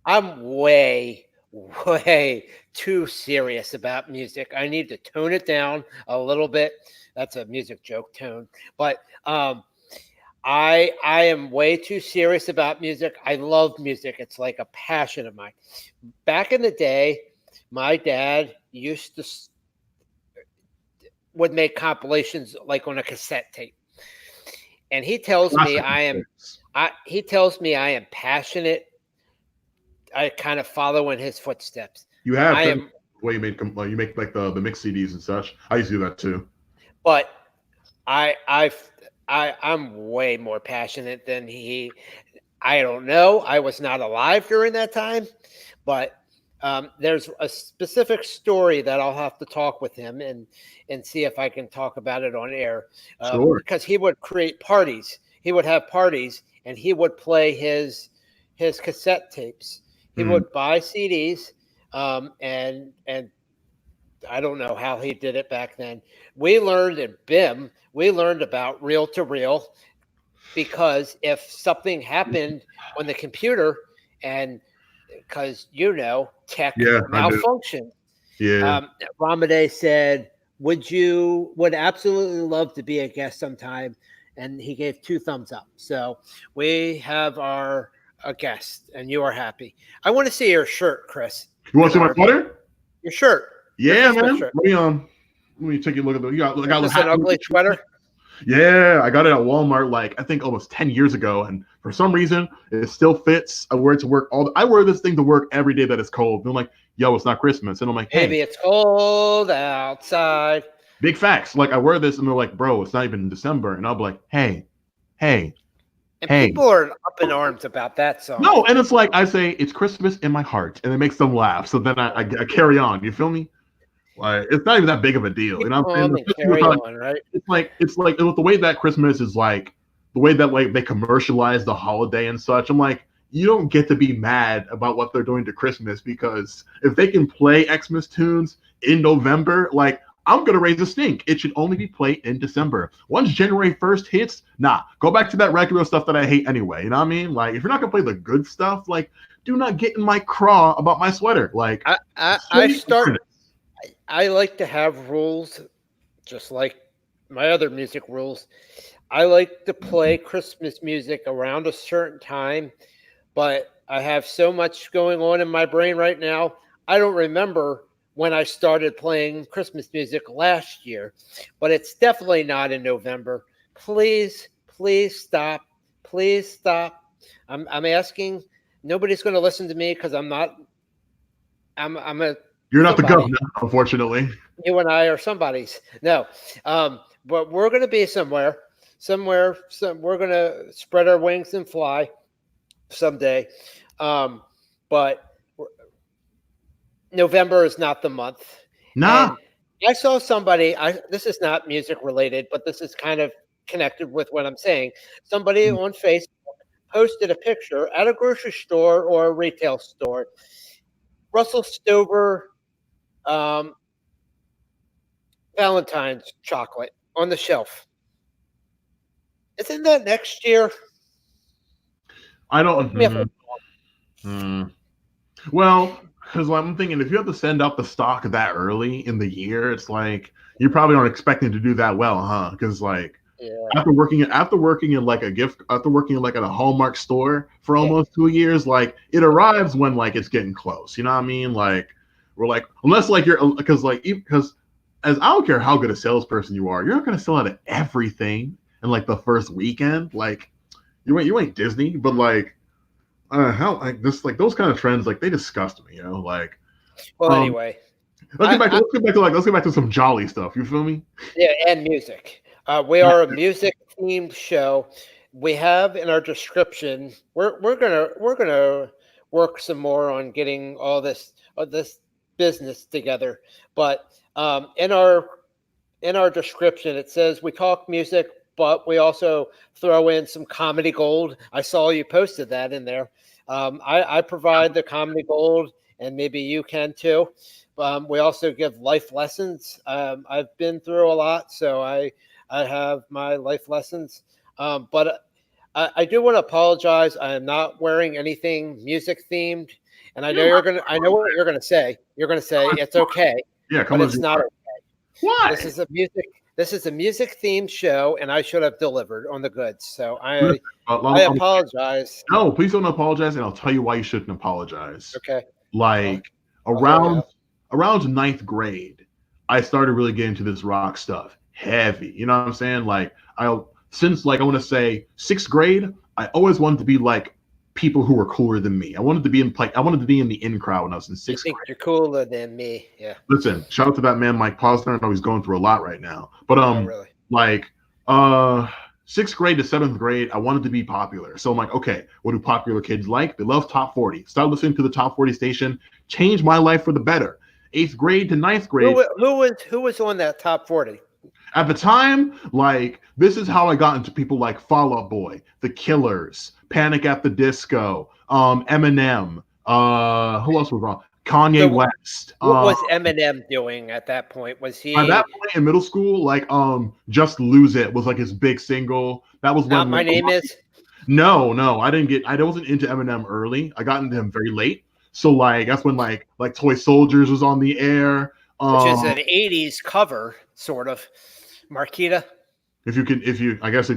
I'm way too serious about music. I need to tone it down a little bit. That's a music joke tone, but I am way too serious about music. I love music. It's like a passion of mine. Back in the day, my dad would make compilations like on a cassette tape. And he tells me I am passionate. I kind of follow in his footsteps. You have the way you make like the mix CDs and such. I used to do that too. But I'm way more passionate than he. I don't know. I was not alive during that time, but there's a specific story that I'll have to talk with him and see if I can talk about it on air. Sure. Because he would create parties. He would have parties, and he would play his cassette tapes. He would buy CDs, and I don't know how he did it back then. We learned in BIM, we learned about reel to reel because if something happened on the computer and because, tech malfunction. Yeah. Ramade said, would absolutely love to be a guest sometime. And he gave 2 thumbs up. So we have a guest and you are happy. I want to see your shirt, Chris. You want to see my sweater? Your shirt. Yeah, man. Let me take a look at the. I got an ugly sweater. Yeah, I got it at Walmart I think almost 10 years ago, and for some reason it still fits. I wear it to work I wear this thing to work every day that it's cold. And I'm like, yo, it's not Christmas, and I'm like, hey, maybe it's cold outside. Big facts. Like I wear this, and they're like, bro, it's not even December, and I'll be like, hey. And people are up in arms about that song. No, and it's like I say, it's Christmas in my heart, and it makes them laugh. So then I carry on. You feel me? Like it's not even that big of a deal. You know what I'm saying? Right? It's like with the way that Christmas is like the way that like they commercialize the holiday and such. I'm like, you don't get to be mad about what they're doing to Christmas because if they can play Xmas tunes in November, like I'm gonna raise a stink. It should only be played in December. Once January 1st hits, go back to that regular stuff that I hate anyway. You know what I mean? Like if you're not gonna play the good stuff, like do not get in my craw about my sweater. Like I like to have rules, just like my other music rules. I like to play Christmas music around a certain time, but I have so much going on in my brain right now. I don't remember when I started playing Christmas music last year, but it's definitely not in November. Please, please stop. Please stop. I'm asking. Nobody's going to listen to me because I'm not. I'm a You're not the somebody. governor, unfortunately. You and I are somebody's. No, but we're going to be somewhere. We're going to spread our wings and fly someday. But November is not the month. Nah. And I saw somebody. This is not music related, but this is kind of connected with what I'm saying. Somebody on Facebook posted a picture at a grocery store or a retail store. Russell Stover Valentine's chocolate on the shelf. Isn't that next year? I don't. Well, because I'm thinking if you have to send out the stock that early in the year, it's like you probably aren't expecting to do that well, huh? Because like after working in like after working in like at a Hallmark store for almost 2 years, like it arrives when like it's getting close. You know what I mean? Like we're like unless like you're because as I don't care how good a salesperson you are, you're not gonna sell out of everything in like the first weekend. Like you ain't Disney, but like how like this like those kind of trends like they disgust me, you know. Like well, anyway, let's get back to some jolly stuff. You feel me? Yeah, and music. We are a music themed show. We have in our description. We're gonna work some more on getting all this business together. But in our description, it says we talk music, but we also throw in some comedy gold. I saw you posted that in there. I provide the comedy gold, and maybe you can too. We also give life lessons. I've been through a lot, so I have my life lessons. But I do want to apologize. I am not wearing anything music themed, and I know I know what you're gonna say. You're gonna say it's okay. Yeah, but it's not okay. Why? This is a music themed show, and I should have delivered on the goods. So I apologize. No, please don't apologize, and I'll tell you why you shouldn't apologize. Okay. Like around ninth grade, I started really getting into this rock stuff heavy. You know what I'm saying? Like since I want to say sixth grade, I always wanted to be like people who were cooler than me. I wanted to be in the in crowd when I was in sixth grade. You're cooler than me. Yeah. Listen, shout out to that man Mike Posner. I know he's going through a lot right now. But really? Sixth grade to seventh grade, I wanted to be popular. So I'm like, okay, what do popular kids like? They love top 40. Started listening to the top 40 station, changed my life for the better. Eighth grade to ninth grade. Who was on that top 40? At the time, like, this is how I got into people like Fall Out Boy, The Killers, Panic at the Disco, Eminem, who else was wrong? Kanye West. What was Eminem doing at that point? Was he at that point in middle school? Like, Just Lose It was like his big single. That was when My Name Is. No, I wasn't into Eminem early. I got into him very late. So like that's when like Toy Soldiers was on the air. Which is an 80s cover, sort of. Marquita. I guess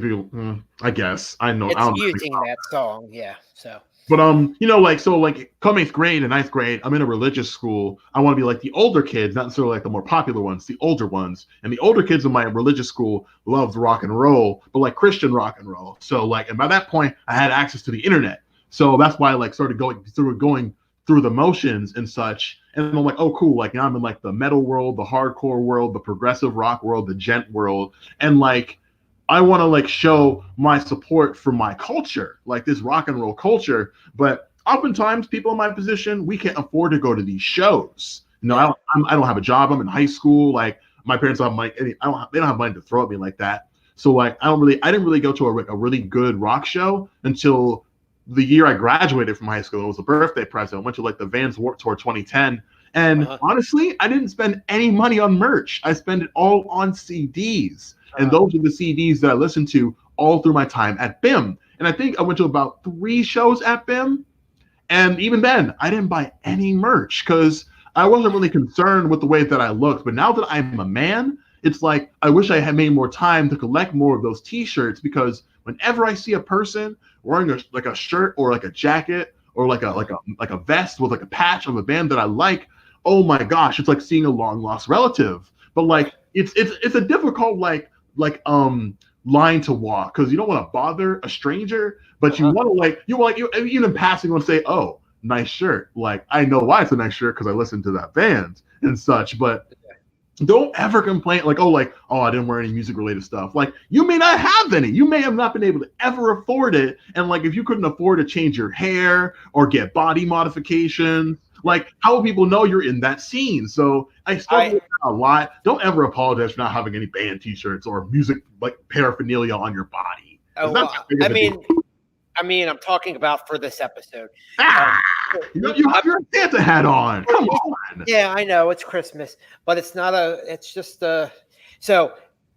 I know. It's using that song, yeah. So. But come eighth grade and ninth grade, I'm in a religious school. I want to be like the older kids, not necessarily like the more popular ones, the older ones. And the older kids in my religious school loved rock and roll, but like Christian rock and roll. So and by that point, I had access to the internet. So that's why I started going through the motions and such. And I'm like, oh, cool. Like now I'm in like the metal world, the hardcore world, the progressive rock world, the gent world. And I want to show my support for my culture, like this rock and roll culture. But oftentimes people in my position, we can't afford to go to these shows. I don't have a job. I'm in high school. Like my parents don't have money. They don't have money to throw at me like that. So I didn't really go to a really good rock show until the year I graduated from high school. It was a birthday present. I went to the Vans Warped Tour 2010. And honestly, I didn't spend any money on merch. I spent it all on CDs. And those are the CDs that I listened to all through my time at BIM. And I think I went to about 3 shows at BIM. And even then, I didn't buy any merch because I wasn't really concerned with the way that I looked. But now that I'm a man, it's like I wish I had made more time to collect more of those T-shirts, because whenever I see a person wearing a shirt or a jacket or a vest with a patch of a band that I like, oh my gosh, it's like seeing a long lost relative. But like it's a difficult line to walk because you don't want to bother a stranger, but you want to you even in passing want to say, oh, nice shirt. Like I know why it's a nice shirt because I listened to that band and such, but don't ever complain oh, I didn't wear any music related stuff. Like you may not have any. You may have not been able to ever afford it. And like if you couldn't afford to change your hair or get body modifications, like how will people know you're in that scene? So I struggle with that a lot. Don't ever apologize for not having any band t-shirts or music like paraphernalia on your body. I'm talking about for this episode. You have your Santa hat on. Come on. Yeah, I know it's Christmas, but it's not it's just so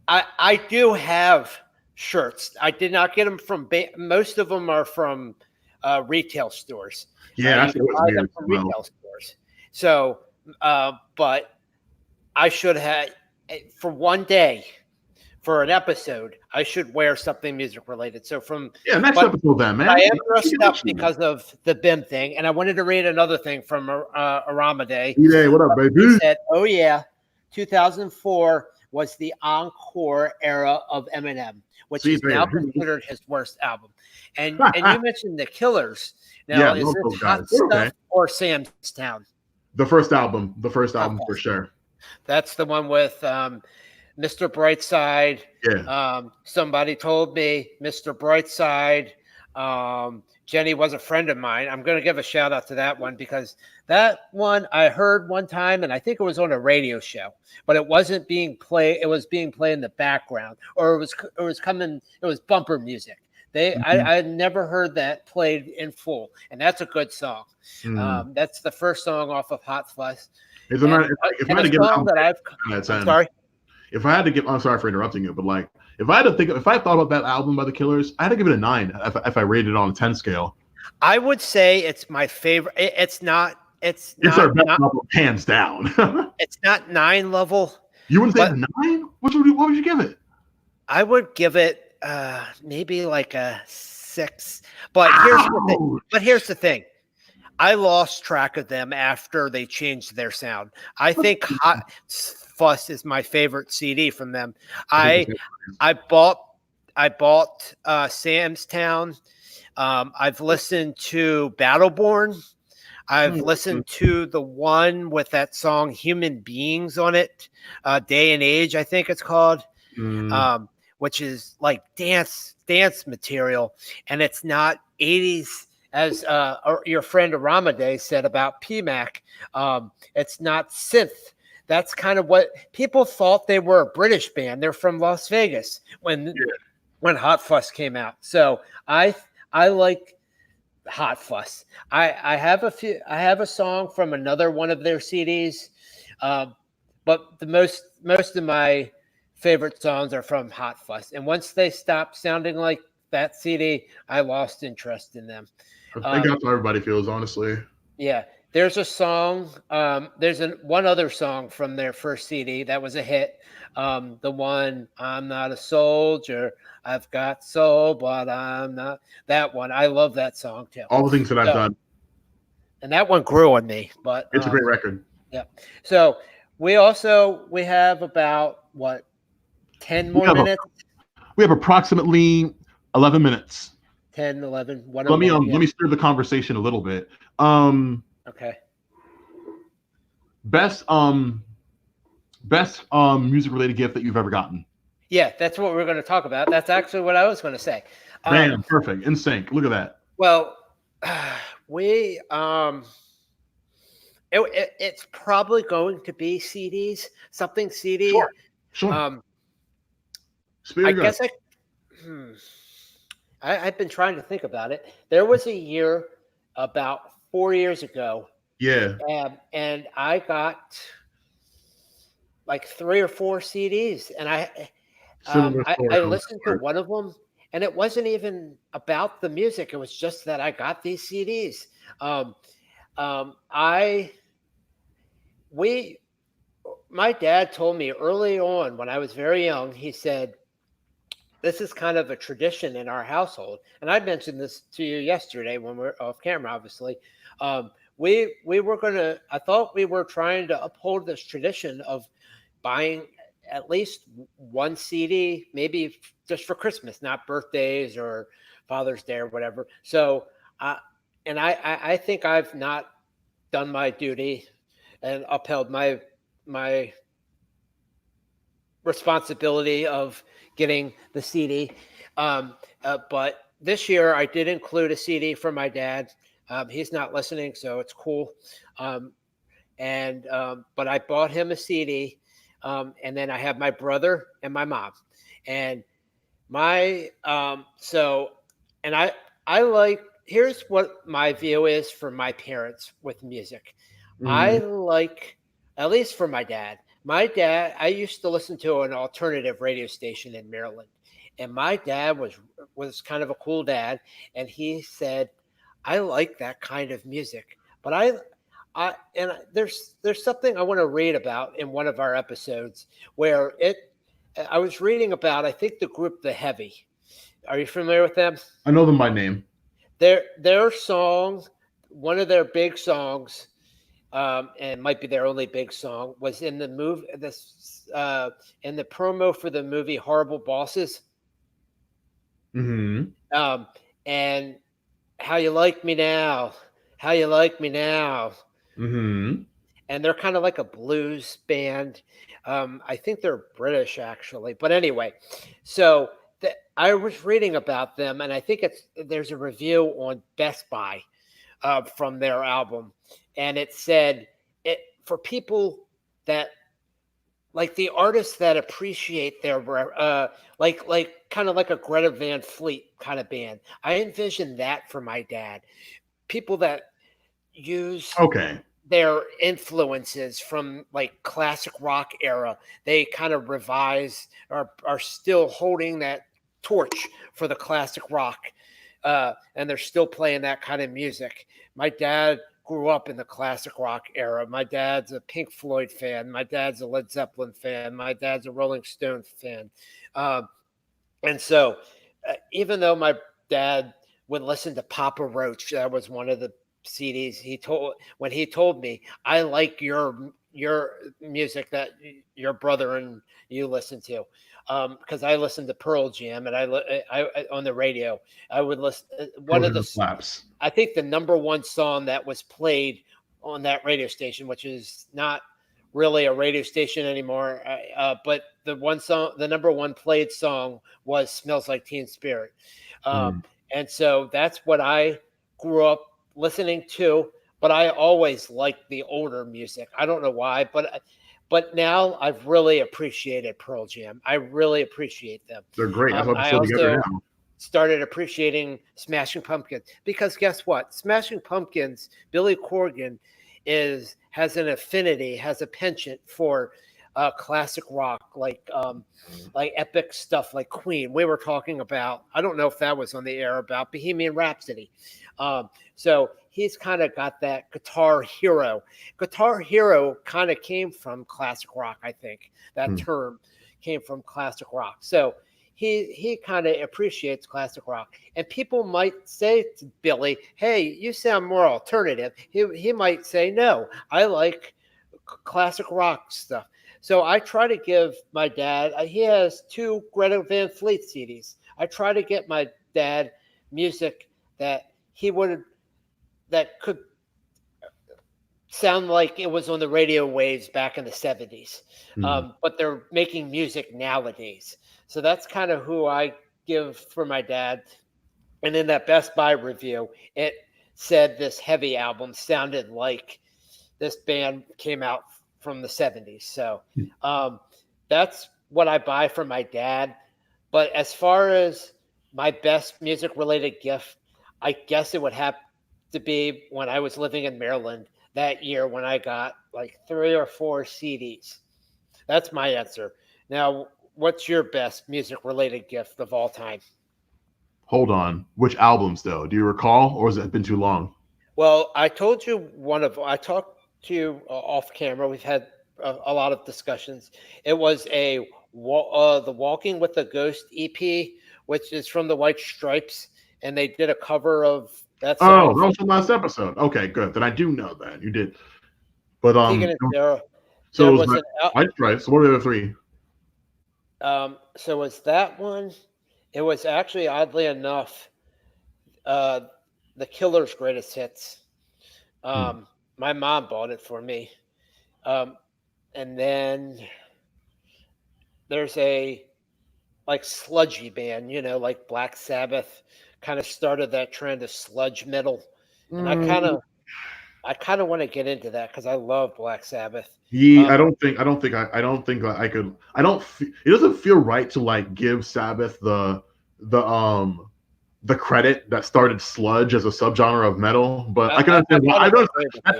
I do have shirts. I did not get them from most of them are from retail stores. Yeah, that's weird. From retail stores. So, but I should have for one day. For an episode, I should wear something music related. So next episode then, man. I am dressed up because of the BIM thing, and I wanted to read another thing from Aramade. Yeah, what up, baby? He said, "Oh yeah, 2004 was the encore era of Eminem, which is now considered his worst album." And you mentioned the Killers. Now, is it Hot Stuff or Sam's Town? The first album for sure. That's the one with Mr. Brightside. Yeah. Somebody told me Mr. Brightside. Jenny was a friend of mine. I'm going to give a shout out to that one because that one I heard one time, and I think it was on a radio show, but it wasn't being played. It was being played in the background, or it was bumper music. I had never heard that played in full, and that's a good song. That's the first song off of Hot Fuss. If I had to give, I'm sorry for interrupting you, but like, if I thought about that album by the Killers, I had to give it a 9 if I rated it on a 10 scale. I would say it's my favorite. It's our best album, hands down. It's not 9 level. You wouldn't say 9? What would you give it? I would give it maybe like a 6. But here's the thing. I lost track of them after they changed their sound. I think Hot Fuss is my favorite CD from them. I bought Sam's Town. I've listened to Battleborn. I've listened to the one with that song Human Beings on it. Day and Age, I think it's called. Which is like dance material, and it's not 80s. As your friend Aramade said about PMAC, it's not synth. That's kind of what people thought they were a British band. They're from Las Vegas when Hot Fuss came out. So I like Hot Fuss. I have a song from another one of their CDs, but the most of my favorite songs are from Hot Fuss. And once they stopped sounding like that CD, I lost interest in them. I think that's how everybody feels, honestly. Yeah. There's a song. There's one other song from their first CD that was a hit. The one, I'm not a soldier. I've got soul, but I'm not. That one. I love that song, too. All the things that I've done. And that one grew on me. But it's a great record. Yeah. So we have about, 10 more minutes? We have approximately 11 minutes. 10, 11. Let me stir the conversation a little bit. Okay. Best music related gift that you've ever gotten. Yeah, that's what we're going to talk about. That's actually what I was going to say. Bam, perfect. In sync. Look at that. Well, it's probably going to be CDs, something CD. Sure. I've been trying to think about it. There was a year about 4 years ago. Yeah. And I got like 3 or 4 CDs, and I listened to one of them, and it wasn't even about the music. It was just that I got these CDs. My dad told me early on when I was very young, he said, this is kind of a tradition in our household. And I mentioned this to you yesterday when we're off camera, obviously. we were gonna. I thought we were trying to uphold this tradition of buying at least one CD, maybe just for Christmas, not birthdays or Father's Day or whatever. So, uh, and I think I've not done my duty and upheld my responsibility of getting the CD. But this year I did include a CD for my dad. He's not listening, so it's cool. Um, and But I bought him a CD, and then I have my brother and my mom, and my so and I like. Here's what my view is for my parents with music. I Hmm. like, at least for my dad. My dad, I used to listen to an alternative radio station in Maryland, and my dad was kind of a cool dad, and he said, "I like that kind of music, but there's something I want to read about in one of our episodes where it I was reading about, I think, the group The Heavy. Are you familiar with them? I know them by name. Their song, one of their big songs, and it might be their only big song, was in the movie this in the promo for the movie Horrible Bosses. Hmm. Um, and how you like me now, how you like me now. Hmm. And they're kind of like a blues band. I think they're British actually, but anyway. So I was reading about them, and I think there's a review on Best Buy from their album, and it said it for people that like the artists that appreciate their like kind of like a Greta Van Fleet kind of band. I envision that for my dad. People that use Okay. their influences from like classic rock era. They kind of revise or are still holding that torch for the classic rock, and they're still playing that kind of music. My dad grew up in the classic rock era. My dad's a Pink Floyd fan. My dad's a Led Zeppelin fan. My dad's a Rolling Stone fan. Um, and so, even though my dad would listen to Papa Roach, that was one of the CDs he told me, I like your music that your brother and you listen to, because I listened to Pearl Jam, and I on the radio I would listen. One Pearl of Jam the slaps. I think the number one song that was played on that radio station, which is not really a radio station anymore, but the number one played song was "Smells Like Teen Spirit," um, Mm. and so that's what I grew up listening to. But I always liked the older music. I don't know why, but now I've really appreciated Pearl Jam. I really appreciate them. They're great. That's why they're I still together also now. started appreciating Smashing Pumpkins because guess what? Smashing Pumpkins, Billy Corgan has an affinity, has a penchant for classic rock, like epic stuff like Queen. We were talking about, I don't know if that was on the air, about Bohemian Rhapsody. So he's kind of got that guitar hero. Guitar hero kind of came from classic rock, I think. That Mm. term came from classic rock. So he kind of appreciates classic rock, and people might say to Billy, "Hey, you sound more alternative." He might say, "No, I like classic rock stuff." So I try to give my dad. He has two Greta Van Fleet CDs. I try to get my dad music that he would that could sound like it was on the radio waves back in the 70s. Mm. But they're making music nowadays. So that's kind of who I give for my dad. And in that Best Buy review, it said this Heavy album sounded like this band came out from the 70s. So um, that's what I buy for my dad. But as far as my best music related gift, I guess it would have to be when I was living in Maryland that year when I got like 3 or 4 CDs. That's my answer. Now, what's your best music related gift of all time? Hold on. Which albums though? Do you recall, or has it been too long? Well, I talked to you off camera. We've had a lot of discussions. It was the Walking with the Ghost EP, which is from the White Stripes, and they did a cover of that Oh, song. that was the last episode. Okay, good. Then I do know that you did. But Tegan and Sarah. so There it was was that. I right. So what are the other three? So was that one? It was actually, oddly enough, the Killer's Greatest Hits. My mom bought it for me. And then there's a like sludgy band, like Black Sabbath kind of started that trend of sludge metal. And I kind of want to get into that because I love Black Sabbath. Yeah, I could. I don't. It doesn't feel right to like give Sabbath the credit that started sludge as a subgenre of metal, but I can understand why. I don't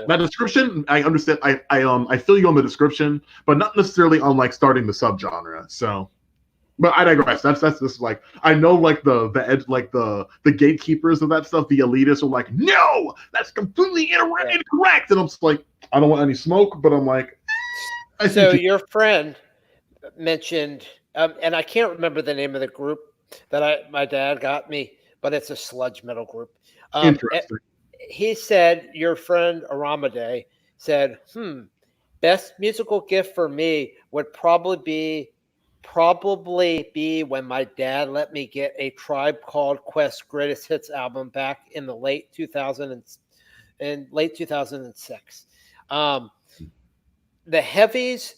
that description. I understand. I feel you on the description, but not necessarily on like starting the subgenre. So, but I digress. That's just like I know like the edge like the gatekeepers of that stuff, the elitists are like, no, that's completely incorrect, and I'm just like, I don't want any smoke, but I'm like, so your friend mentioned, and I can't remember the name of the group that my dad got me, but it's a sludge metal group. Interesting. He said your friend Aramade said, best musical gift for me would probably be when my dad let me get a Tribe Called Quest Greatest Hits album back in the late 2006. The heavies,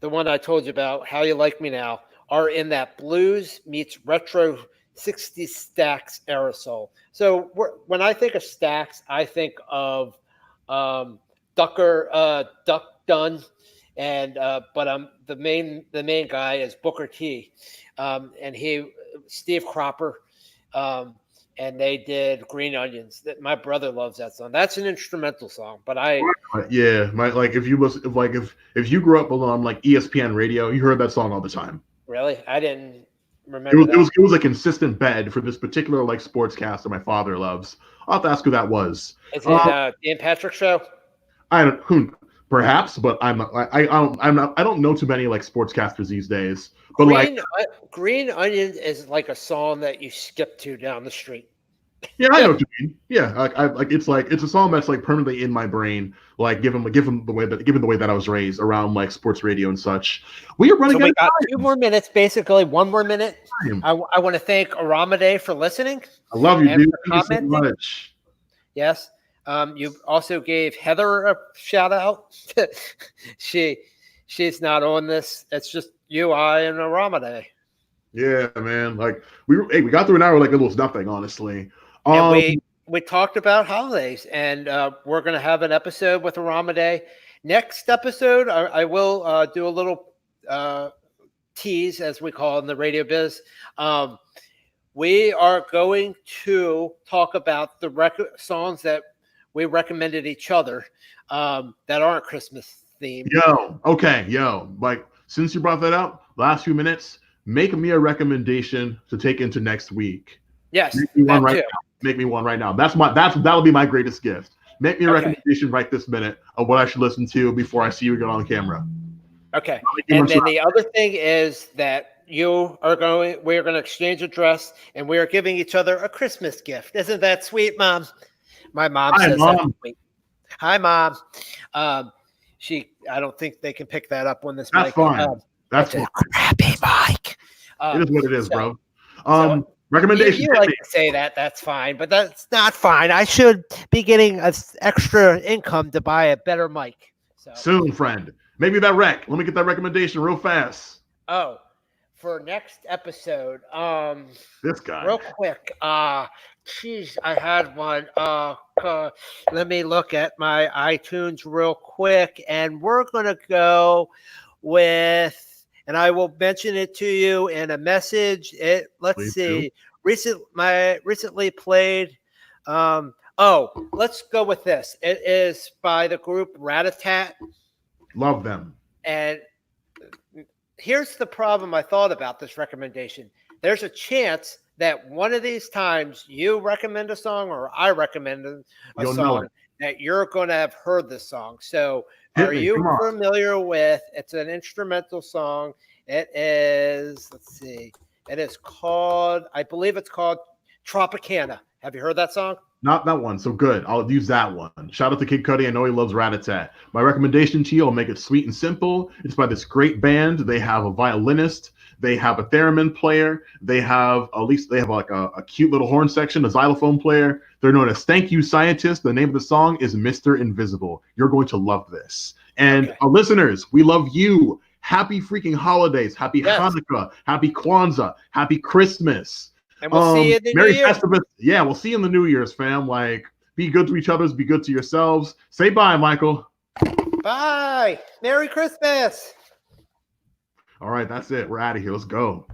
the one I told you about, How You Like Me Now, are in that blues meets retro 60s Stax era soul. So when I think of Stax, I think of Duck Dunn, and but the main guy is Booker T, and Steve Cropper, and they did Green Onions. That my brother loves that song. That's an instrumental song, but if you grew up on like ESPN radio, you heard that song all the time. Really, I didn't remember that. It was a consistent bed for this particular like sportscast that my father loves. I'll have to ask who that was. Is it Dan Patrick show? Perhaps, but I don't know too many like sportscasters these days. But Green Onions is like a song that you skip to down the street. Yeah, I know what you mean. Yeah, it's a song that's like permanently in my brain. Like given the way that I was raised around like sports radio and such. We are running. So we got 2 more minutes, basically 1 more minute. I want to thank Aramade for listening. I love you, dude. Thank you so much. Yes. You also gave Heather a shout out. She's not on this. It's just you, I, and Aramade. Yeah, man. Like we got through an hour like it was nothing, honestly. And we talked about holidays, and we're going to have an episode with Aramade. Next episode, I will do a little tease, as we call it in the radio biz. We are going to talk about the songs that we recommended each other that aren't Christmas themed. Like since you brought that up, last few minutes, make me a recommendation to take into next week. Yes, make me one right now. That'll be my greatest gift. Make me a recommendation right this minute of what I should listen to before I see you get on camera. Okay. And then the other thing is that we're going to exchange address, and we are giving each other a Christmas gift. Isn't that sweet, Mom? My mom says that's sweet. Hi, Mom. I don't think they can pick that up on this mic. That's fine. A crappy mic. It is what it is, bro. Recommendation. You like to say that. That's fine, but that's not fine. I should be getting an extra income to buy a better mic. Soon, friend. Maybe that rec. Let me get that recommendation real fast. Oh, for next episode. This guy. Real quick. Geez, I had one. Let me look at my iTunes real quick, and we're gonna go with, and I will mention it to you in a message. Let's see. Recently played. Let's go with this. It is by the group Rat-a-Tat. Love them. And here's the problem I thought about this recommendation. There's a chance that one of these times you recommend a song or I recommend a song that you're going to have heard this song. So are you familiar with, it's an instrumental song. It is, let's see, it is called, I believe it's called Tropicana. Have you heard that song? Not that one. So good. I'll use that one. Shout out to Kid Cudi. I know he loves Rat-a-tat. My recommendation to you, I'll make it sweet and simple. It's by this great band. They have a violinist. They have a theremin player. They have like a cute little horn section, a xylophone player. They're known as Thank You Scientist. The name of the song is Mr. Invisible. You're going to love this. And our listeners, we love you. Happy freaking holidays. Happy Hanukkah. Happy Kwanzaa. Happy Christmas. And we'll see you in the Merry New Year. Festivus. Yeah, we'll see you in the New Year's, fam. Like, be good to each other, be good to yourselves. Say bye, Michael. Bye. Merry Christmas. All right, that's it. We're out of here. Let's go.